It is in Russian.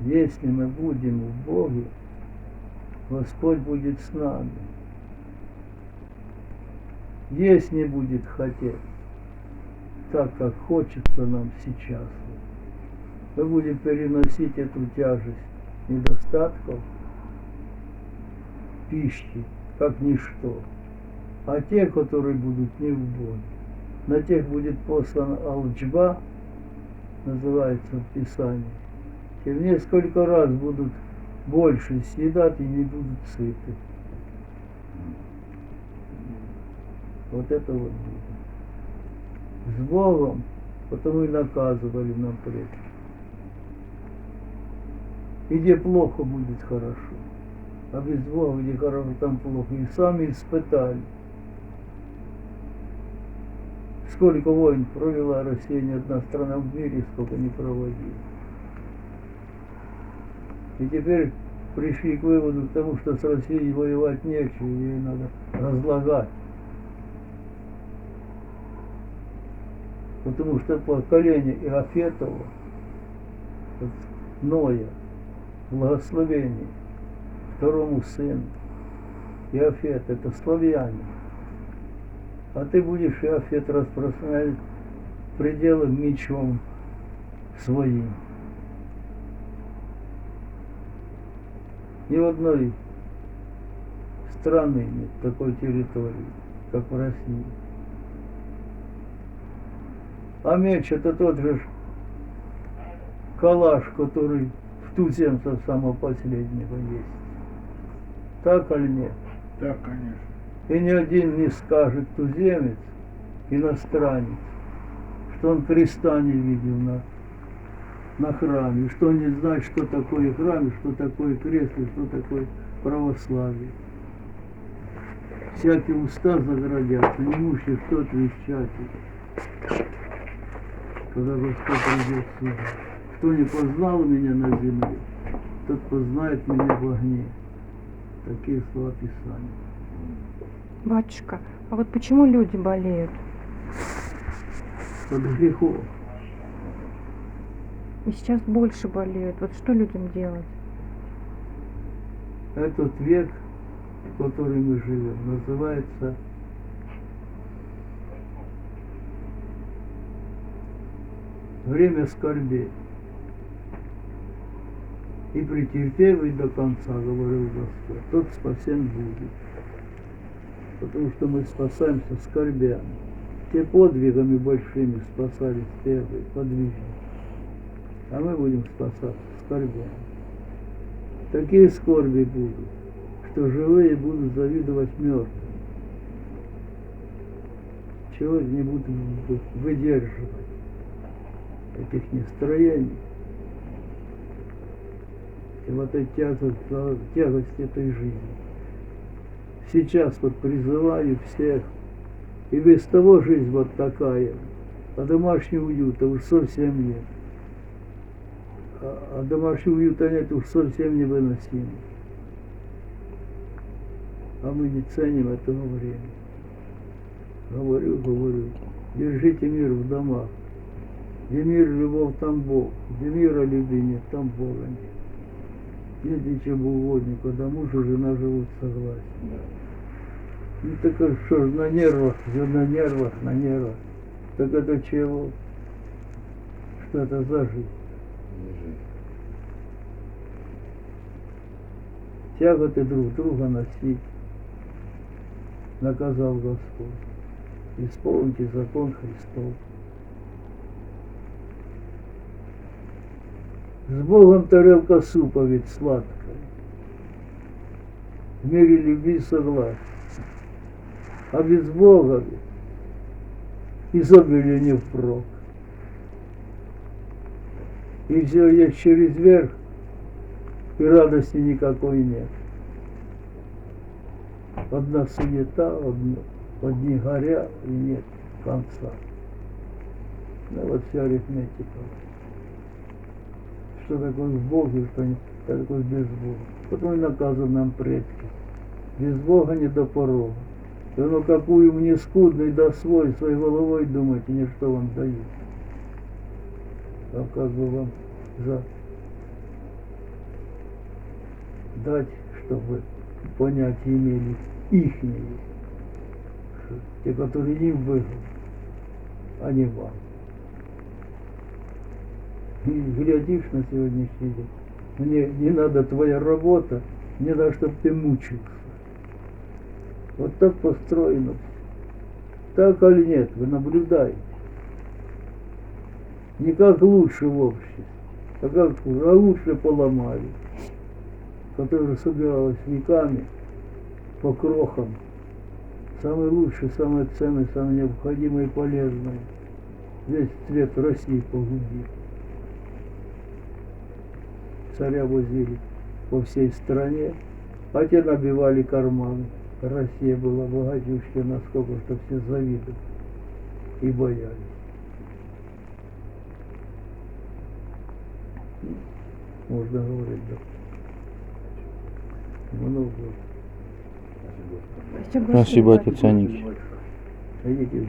Если мы будем в Боге, Господь будет с нами. Если не будет хотеть так, как хочется нам сейчас, мы будем переносить эту тяжесть недостатков пищи, как ничто. А те, которые будут не в Боге, на тех будет послан алчба, называется в Писании, и в несколько раз будут больше съедать и не будут сыты. Вот это вот будет. С Богом, потому и наказывали нам предки. И где плохо будет хорошо, а без Бога, где хорошо, там плохо. И сами испытали. Сколько войн провела Россия, ни одна страна в мире сколько не проводила. И теперь пришли к выводу к тому, что с Россией воевать нечего, ее надо разлагать. Потому что поколение Иофетова, Ноя, благословение второму сыну, Иофет, это славяне. А ты будешь, Иофет, распространять пределы мечом своим. Ни в одной страны нет такой территории, как в России. А меч это тот же калаш, который в туземцев самого последнего есть. Так или нет? Да, конечно. И ни один не скажет туземец, иностранец, что он креста не видел на храме, что он не знает, что такое храм, что такое крест, и что такое православие. Всякие уста заградятся, не мущи что отвечать, когда Господь придет сюда. Кто не познал меня на земле, тот познает меня в огне. Такие слова Писания. Батюшка, а вот почему люди болеют? От грехов. И сейчас больше болеют. Вот что людям делать? Этот век, в который мы живем, называется время скорбей. И претерпевый до конца, говорил Господь, тот спасен будет. Потому что мы спасаемся скорбями. Те подвигами большими спасались первые подвижники. А мы будем спасаться скорбями. Такие скорби будут, что живые будут завидовать мертвым. Человек не будет выдерживать этих настроений. И вот эта тягость этой жизни. Сейчас вот призываю всех, и без того жизнь вот такая, а домашнего уюта уж совсем нет. А домашнего уюта нет, уж совсем невыносимо. А мы не ценим этого времени. Говорю, держите мир в домах. Где мир, любовь, там Бог. Где мира любви нет, там Бога нет. Нет ничего угодника, да муж и жена живут в согласии. Ну так что ж, на нервах, все на нервах. Так это чего? Что это за жизнь? Тяготы друг друга носить, наказал Господь. Исполните закон Христов. С Богом тарелка супа ведь сладкая. В мире любви согласия. А без Бога изобилие не впрок. И все есть через верх, и радости никакой нет. Одна суета, одни горят, и нет конца. Ну вот вся арифметика. Что такое в Боге, что такое без Бога. Потом и наказывают нам предки. Без Бога не до порога. И оно какую мне скудный да свой, своей головой думаете, не что вам дают. А как бы вам дать, чтобы понятия имели ихние, те, которые им выгодны, а не вам. И глядишь на сегодняшний день, мне не надо твоя работа, мне надо, чтобы ты мучился. Вот так построено все. Так или нет, вы наблюдаете. Не как лучше в обществе, а как хуже, а лучше поломали, которое собиралось веками по крохам. Самое лучшее, самое ценное, самое необходимое и полезное. Весь цвет России погубил. Царя возили по всей стране, а те набивали карманы. Россия была богатющая насколько, что все завидовали и боялись. Можно говорить, да. Много. Спасибо, Спасибо, батюшка. отец Аники. Идите.